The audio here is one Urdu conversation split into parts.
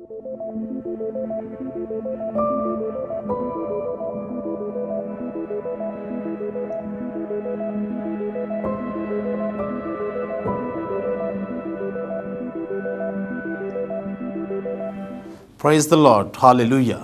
Praise the Lord, Hallelujah.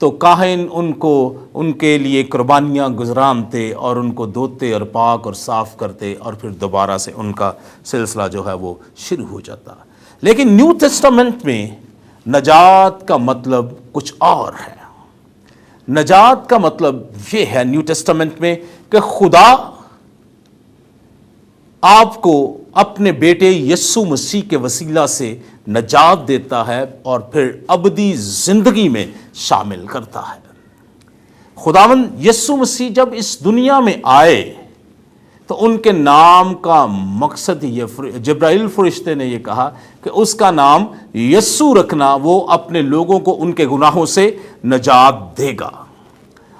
تو کاہن ان کے لیے قربانیاں گزرانتے اور ان کو دھوتے اور پاک اور صاف کرتے، اور پھر دوبارہ سے ان کا سلسلہ جو ہے وہ شروع ہو جاتا۔ لیکن نیو ٹیسٹامنٹ میں نجات کا مطلب کچھ اور ہے۔ نجات کا مطلب یہ ہے نیو ٹیسٹامنٹ میں کہ خدا آپ کو اپنے بیٹے یسوع مسیح کے وسیلہ سے نجات دیتا ہے اور پھر ابدی زندگی میں شامل کرتا ہے۔ خداوند یسوع مسیح جب اس دنیا میں آئے تو ان کے نام کا مقصد یہ، جبرائیل فرشتے نے یہ کہا کہ اس کا نام یسوع رکھنا، وہ اپنے لوگوں کو ان کے گناہوں سے نجات دے گا۔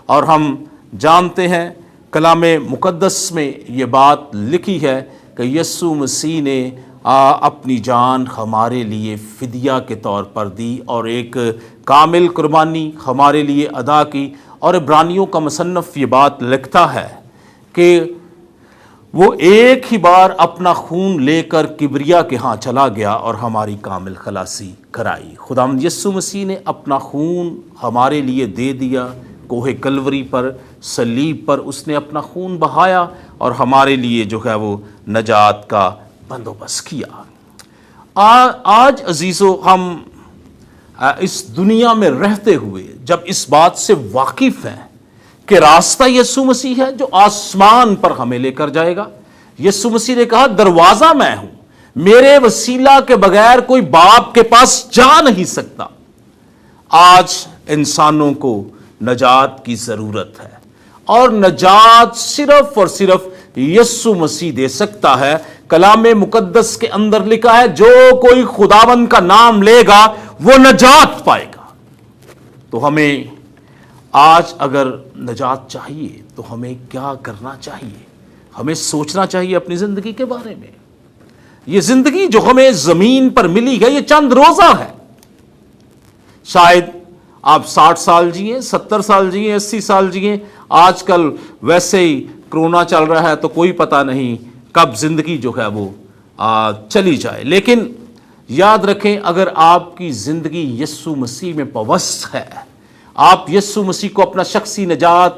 اور ہم جانتے ہیں کلام مقدس میں یہ بات لکھی ہے کہ یسوع مسیح نے اپنی جان ہمارے لیے فدیہ کے طور پر دی اور ایک کامل قربانی ہمارے لیے ادا کی۔ اور عبرانیوں کا مصنف یہ بات لکھتا ہے کہ وہ ایک ہی بار اپنا خون لے کر کبریا کے ہاں چلا گیا اور ہماری کامل خلاصی کرائی۔ خداوند یسوع مسیح نے اپنا خون ہمارے لیے دے دیا، کوہ کلوری پر، صلیب پر اس نے اپنا خون بہایا اور ہمارے لیے جو ہے وہ نجات کا بندوبست کیا۔ آج عزیزو، ہم اس دنیا میں رہتے ہوئے جب اس بات سے واقف ہیں کہ راستہ یسوع مسیح ہے جو آسمان پر ہمیں لے کر جائے گا۔ یسوع مسیح نے کہا دروازہ میں ہوں، میرے وسیلہ کے بغیر کوئی باپ کے پاس جا نہیں سکتا۔ آج انسانوں کو نجات کی ضرورت ہے اور نجات صرف اور صرف یسوع مسیح دے سکتا ہے۔ کلام مقدس کے اندر لکھا ہے جو کوئی خداوند کا نام لے گا وہ نجات پائے گا۔ تو ہمیں آج اگر نجات چاہیے تو ہمیں کیا کرنا چاہیے؟ ہمیں سوچنا چاہیے اپنی زندگی کے بارے میں۔ یہ زندگی جو ہمیں زمین پر ملی ہے یہ چند روزہ ہے۔ شاید آپ 60 سال جئیں، 70 سال جئیں، 80 سال جئیں۔ آج کل ویسے ہی کرونا چل رہا ہے تو کوئی پتہ نہیں کب زندگی جو ہے وہ چلی جائے۔ لیکن یاد رکھیں، اگر آپ کی زندگی یسوع مسیح میں پوست ہے، آپ یسوع مسیح کو اپنا شخصی نجات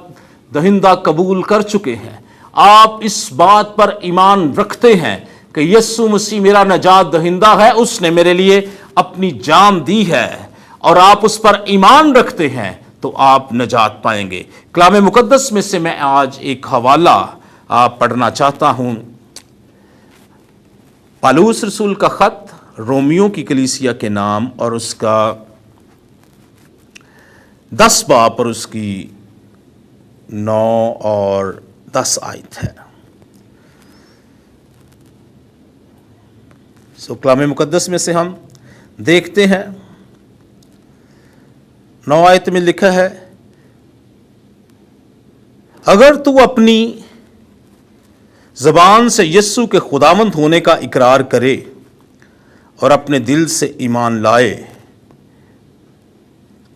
دہندہ قبول کر چکے ہیں، آپ اس بات پر ایمان رکھتے ہیں کہ یسوع مسیح میرا نجات دہندہ ہے، اس نے میرے لیے اپنی جان دی ہے، اور آپ اس پر ایمان رکھتے ہیں تو آپ نجات پائیں گے۔ کلام مقدس میں سے میں آج ایک حوالہ پڑھنا چاہتا ہوں۔ پالوس رسول کا خط رومیوں کی کلیسیا کے نام اور اس کا 10 باب اور اس کی 9 اور 10 آیت ہے۔ کلام مقدس میں سے ہم دیکھتے ہیں 9 آیت میں لکھا ہے، اگر تو اپنی زبان سے یسوع کے خداوند ہونے کا اقرار کرے اور اپنے دل سے ایمان لائے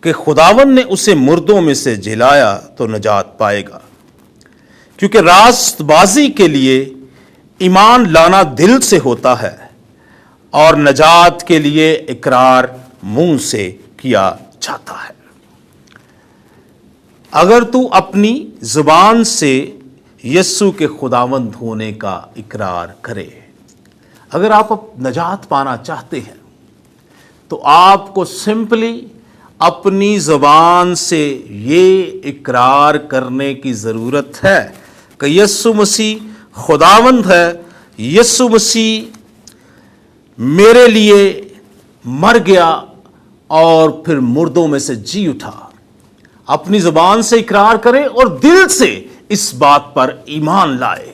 کہ خداوند نے اسے مردوں میں سے جلایا تو نجات پائے گا، کیونکہ راست بازی کے لیے ایمان لانا دل سے ہوتا ہے اور نجات کے لیے اقرار منہ سے کیا جاتا ہے۔ اگر تو اپنی زبان سے یسوع کے خداوند ہونے کا اقرار کرے، اگر آپ نجات پانا چاہتے ہیں تو آپ کو سمپلی اپنی زبان سے یہ اقرار کرنے کی ضرورت ہے کہ یسوع مسیح خداوند ہے، یسوع مسیح میرے لیے مر گیا اور پھر مردوں میں سے جی اٹھا۔ اپنی زبان سے اقرار کرے اور دل سے اس بات پر ایمان لائے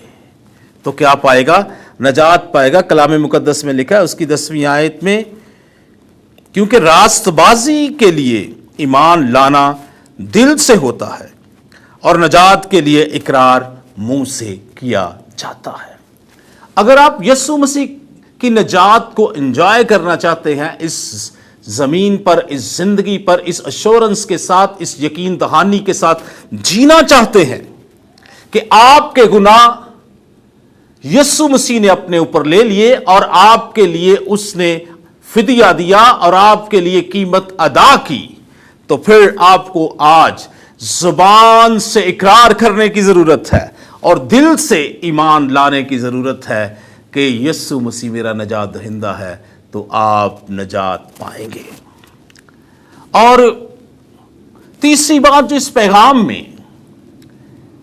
تو کیا پائے گا؟ نجات پائے گا۔ کلام مقدس میں لکھا ہے اس کی 10ویں آیت میں، کیونکہ راست بازی کے لیے ایمان لانا دل سے ہوتا ہے اور نجات کے لیے اقرار منہ سے کیا جاتا ہے۔ اگر آپ یسوع مسیح کی نجات کو انجوائے کرنا چاہتے ہیں، اس زمین پر، اس زندگی پر، اس ایشورنس کے ساتھ، اس یقین دہانی کے ساتھ جینا چاہتے ہیں کہ آپ کے گناہ یسوع مسیح نے اپنے اوپر لے لیے اور آپ کے لیے اس نے فدیہ دیا اور آپ کے لیے قیمت ادا کی، تو پھر آپ کو آج زبان سے اقرار کرنے کی ضرورت ہے اور دل سے ایمان لانے کی ضرورت ہے کہ یسوع مسیح میرا نجات دہندہ ہے، تو آپ نجات پائیں گے۔ اور تیسری بات جو اس پیغام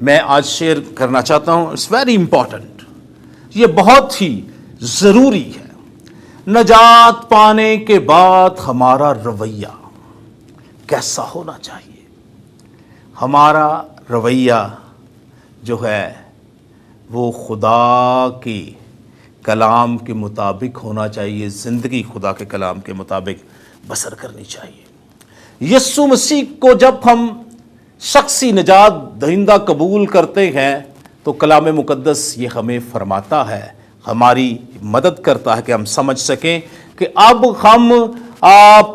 میں آج شیئر کرنا چاہتا ہوں، اٹس ویری امپورٹنٹ، یہ بہت ہی ضروری ہے۔ نجات پانے کے بعد ہمارا رویہ کیسا ہونا چاہیے؟ ہمارا رویہ جو ہے وہ خدا کی کلام کے مطابق ہونا چاہیے، زندگی خدا کے کلام کے مطابق بسر کرنی چاہیے۔ یسوع مسیح کو جب ہم شخصی نجات دہندہ قبول کرتے ہیں تو کلام مقدس یہ ہمیں فرماتا ہے، ہماری مدد کرتا ہے کہ ہم سمجھ سکیں کہ اب ہم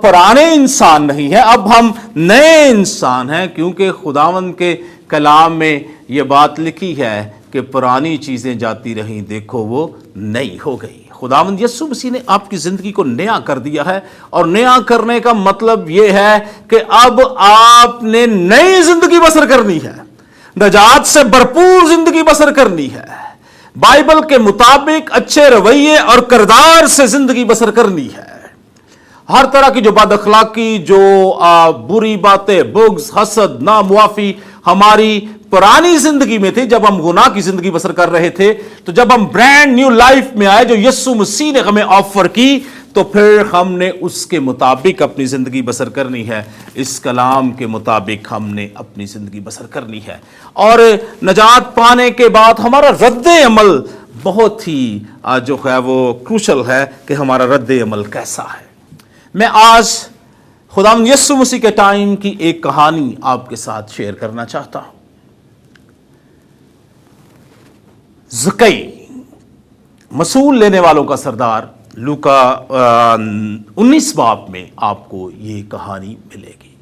پرانے انسان نہیں ہیں، اب ہم نئے انسان ہیں، کیونکہ خداوند کے کلام میں یہ بات لکھی ہے کہ پرانی چیزیں جاتی رہیں، دیکھو وہ نئی ہو گئی۔ خداوند یسوع مسیح نے آپ کی زندگی کو نیا کر دیا ہے، اور نیا کرنے کا مطلب یہ ہے کہ اب آپ نے نئی زندگی بسر کرنی ہے، نجات سے بھرپور زندگی بسر کرنی ہے، بائبل کے مطابق اچھے رویے اور کردار سے زندگی بسر کرنی ہے۔ ہر طرح کی جو بد اخلاقی، جو بری باتیں، بغض، حسد، ناموافی ہماری پرانی زندگی میں تھی، جب ہم گناہ کی زندگی بسر کر رہے تھے، تو جب ہم برانڈ نیو لائف میں آئے جو یسوع مسیح نے ہمیں آفر کی، تو پھر ہم نے اس کے مطابق اپنی زندگی بسر کرنی ہے، اس کلام کے مطابق ہم نے اپنی زندگی بسر کرنی ہے۔ اور نجات پانے کے بعد ہمارا رد عمل بہت ہی جو ہے وہ کروشل ہے کہ ہمارا رد عمل کیسا ہے۔ میں آج خداوند یسوع مسیح کے ٹائم کی ایک کہانی آپ کے ساتھ شیئر کرنا چاہتا ہوں۔ زکئی، مصول لینے والوں کا سردار، لوکا 19 باب میں آپ کو یہ کہانی ملے گی۔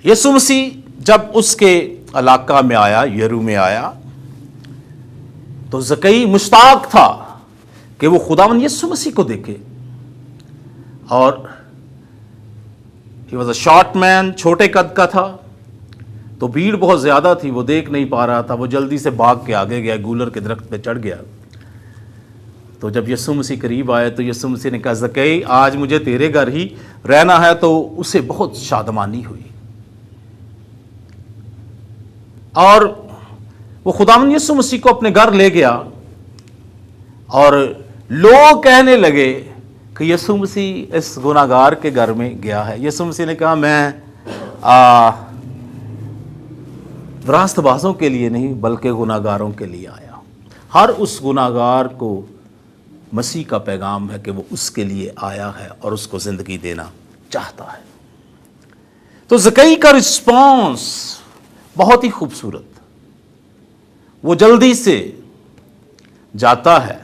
یسوع مسیح جب اس کے علاقہ میں آیا، یرو میں آیا، تو زکئی مشتاق تھا کہ وہ خداوند یسوع مسیح کو دیکھے، اور he was a short man، چھوٹے قد کا تھا، تو بھیڑ بہت زیادہ تھی، وہ دیکھ نہیں پا رہا تھا، وہ جلدی سے بھاگ کے آگے گیا، گولر کے درخت پہ چڑھ گیا۔ تو جب یسوع مسیح قریب آئے تو یسوع مسیح نے کہا، زکئی آج مجھے تیرے گھر ہی رہنا ہے، تو اسے بہت شادمانی ہوئی، اور وہ خداوند یسوع مسیح کو اپنے گھر لے گیا، اور لوگ کہنے لگے کہ یسوع مسیح اس گناہگار کے گھر میں گیا ہے۔ یسوع مسیح نے کہا، میں راست بازوں کے لیے نہیں بلکہ گناہگاروں کے لیے آیا ہوں۔ ہر اس گناہگار کو مسیح کا پیغام ہے کہ وہ اس کے لیے آیا ہے اور اس کو زندگی دینا چاہتا ہے۔ تو زکئی کا رسپانس بہت ہی خوبصورت، وہ جلدی سے جاتا ہے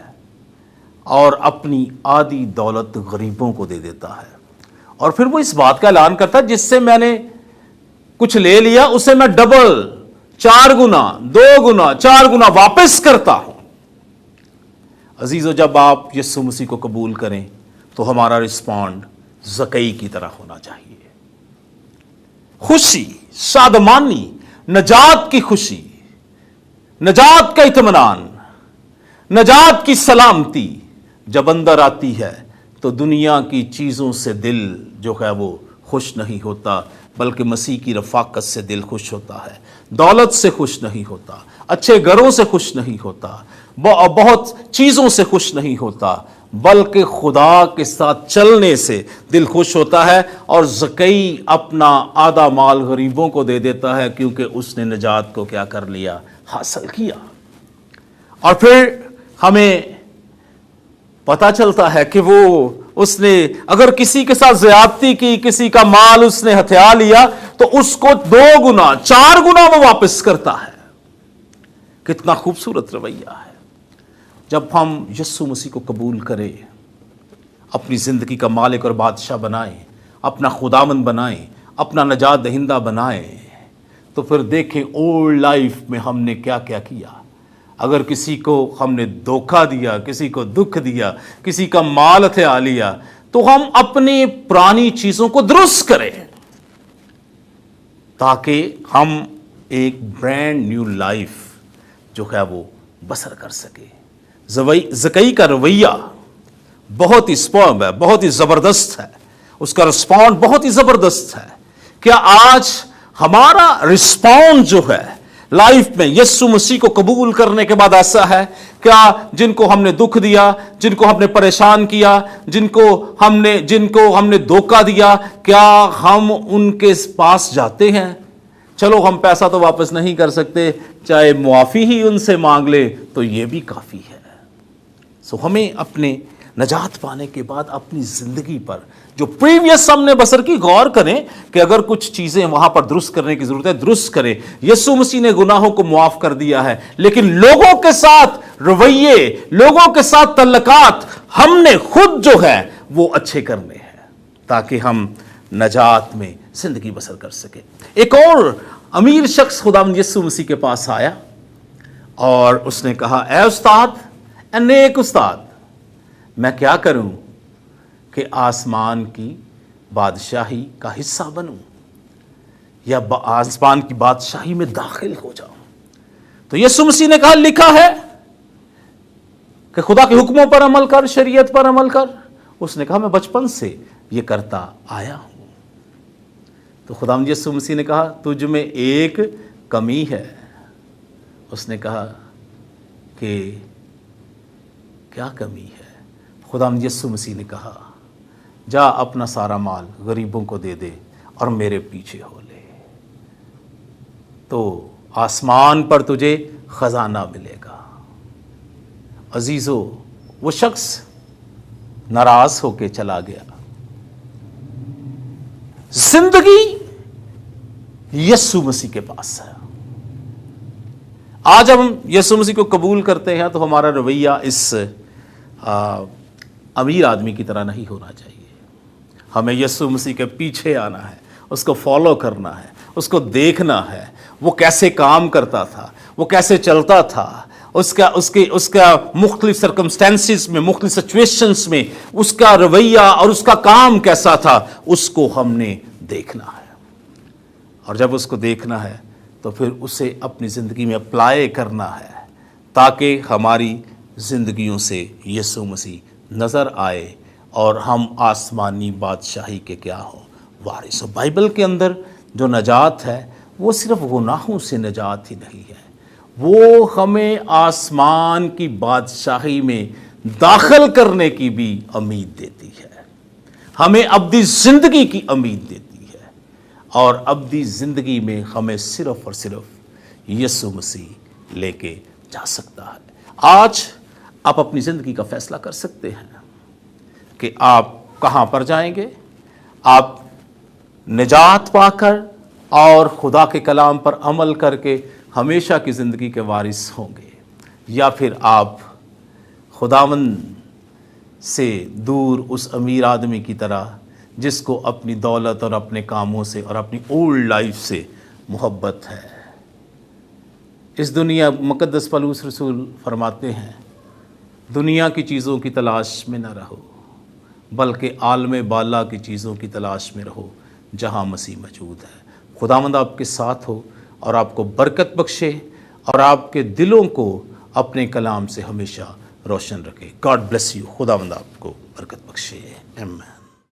اور اپنی آدھی دولت غریبوں کو دے دیتا ہے، اور پھر وہ اس بات کا اعلان کرتا ہے، جس سے میں نے کچھ لے لیا اسے میں ڈبل، 4 گنا، 2 گنا، 4 گنا واپس کرتا ہوں۔ عزیزو، جب آپ یسوع مسیح کو قبول کریں تو ہمارا رسپونڈ زکئی کی طرح ہونا چاہیے۔ خوشی، شادمانی، نجات کی خوشی، نجات کا اطمینان، نجات کی سلامتی جب اندر آتی ہے تو دنیا کی چیزوں سے دل جو ہے وہ خوش نہیں ہوتا، بلکہ مسیح کی رفاقت سے دل خوش ہوتا ہے۔ دولت سے خوش نہیں ہوتا، اچھے گھروں سے خوش نہیں ہوتا، بہت چیزوں سے خوش نہیں ہوتا، بلکہ خدا کے ساتھ چلنے سے دل خوش ہوتا ہے۔ اور زکئی اپنا آدھا مال غریبوں کو دے دیتا ہے، کیونکہ اس نے نجات کو کیا کر لیا؟ حاصل کیا۔ اور پھر ہمیں پتہ چلتا ہے کہ وہ اس نے اگر کسی کے ساتھ زیادتی کی، کسی کا مال اس نے ہتھیا لیا، تو اس کو 2 گنا، 4 گنا وہ واپس کرتا ہے۔ کتنا خوبصورت رویہ ہے۔ جب ہم یسوع مسیح کو قبول کریں، اپنی زندگی کا مالک اور بادشاہ بنائیں، اپنا خداوند بنائیں، اپنا نجات دہندہ بنائیں، تو پھر دیکھیں اولڈ لائف میں ہم نے کیا کیا کیا۔ اگر کسی کو ہم نے دھوکہ دیا، کسی کو دکھ دیا، کسی کا مال ہتھیا لیا، تو ہم اپنی پرانی چیزوں کو درست کریں۔ تاکہ ہم ایک برانڈ نیو لائف جو ہے وہ بسر کر سکے. زکئی کا رویہ بہت ہی سپرب ہے, بہت ہی زبردست ہے, اس کا رسپونڈ بہت ہی زبردست ہے. کیا آج ہمارا رسپونڈ جو ہے لائف میں یسوع مسیح کو قبول کرنے کے بعد ایسا ہے؟ کیا جن کو ہم نے دکھ دیا, جن کو ہم نے پریشان کیا, جن کو ہم نے دھوکہ دیا, کیا ہم ان کے پاس جاتے ہیں؟ چلو ہم پیسہ تو واپس نہیں کر سکتے, چاہے معافی ہی ان سے مانگ لے تو یہ بھی کافی ہے. سو ہمیں اپنے نجات پانے کے بعد اپنی زندگی پر جو پریویس ہم نے بسر کی غور کریں کہ اگر کچھ چیزیں وہاں پر درست کرنے کی ضرورت ہے درست کریں. یسوع مسیح نے گناہوں کو معاف کر دیا ہے, لیکن لوگوں کے ساتھ رویے, لوگوں کے ساتھ تعلقات ہم نے خود جو ہے وہ اچھے کرنے ہیں تاکہ ہم نجات میں زندگی بسر کر سکیں. ایک اور امیر شخص خداوند یسوع مسیح کے پاس آیا اور اس نے کہا, اے استاد, اے نیک استاد, میں کیا کروں کہ آسمان کی بادشاہی کا حصہ بنوں یا آسمان کی بادشاہی میں داخل ہو جاؤں؟ تو یسوع مسیح نے کہا, لکھا ہے کہ خدا کے حکموں پر عمل کر, شریعت پر عمل کر. اس نے کہا, میں بچپن سے یہ کرتا آیا ہوں. تو خداوند یسوع مسیح نے کہا, تجھ میں ایک کمی ہے. اس نے کہا کہ کیا کمی ہے؟ خداوند یسوع مسیح نے کہا, جا اپنا سارا مال غریبوں کو دے دے اور میرے پیچھے ہو لے, تو آسمان پر تجھے خزانہ ملے گا. عزیزو, وہ شخص ناراض ہو کے چلا گیا. زندگی یسوع مسیح کے پاس ہے. آج ہم یسوع مسیح کو قبول کرتے ہیں تو ہمارا رویہ اس امیر آدمی کی طرح نہیں ہونا چاہیے. ہمیں یسوع مسیح کے پیچھے آنا ہے, اس کو فالو کرنا ہے, اس کو دیکھنا ہے, وہ کیسے کام کرتا تھا, وہ کیسے چلتا تھا, اس کا مختلف سرکمسٹینسز میں, مختلف سچویشنز میں اس کا رویہ اور اس کا کام کیسا تھا, اس کو ہم نے دیکھنا ہے. اور جب اس کو دیکھنا ہے تو پھر اسے اپنی زندگی میں اپلائی کرنا ہے تاکہ ہماری زندگیوں سے یسوع مسیح نظر آئے اور ہم آسمانی بادشاہی کے کیا ہوں, وارث ہو. بائبل کے اندر جو نجات ہے وہ صرف گناہوں سے نجات ہی نہیں ہے, وہ ہمیں آسمان کی بادشاہی میں داخل کرنے کی بھی امید دیتی ہے, ہمیں ابدی زندگی کی امید دیتی ہے, اور ابدی زندگی میں ہمیں صرف اور صرف یسوع مسیح لے کے جا سکتا ہے. آج آپ اپنی زندگی کا فیصلہ کر سکتے ہیں کہ آپ کہاں پر جائیں گے. آپ نجات پا کر اور خدا کے کلام پر عمل کر کے ہمیشہ کی زندگی کے وارث ہوں گے, یا پھر آپ خداوند سے دور اس امیر آدمی کی طرح جس کو اپنی دولت اور اپنے کاموں سے اور اپنی اولڈ لائف سے محبت ہے. اس دنیا, مقدس پولس رسول فرماتے ہیں, دنیا کی چیزوں کی تلاش میں نہ رہو بلکہ عالم بالا کی چیزوں کی تلاش میں رہو جہاں مسیح موجود ہے. خداوند آپ کے ساتھ ہو اور آپ کو برکت بخشے اور آپ کے دلوں کو اپنے کلام سے ہمیشہ روشن رکھے. God bless you. خداوند آپ کو برکت بخشے. آمین.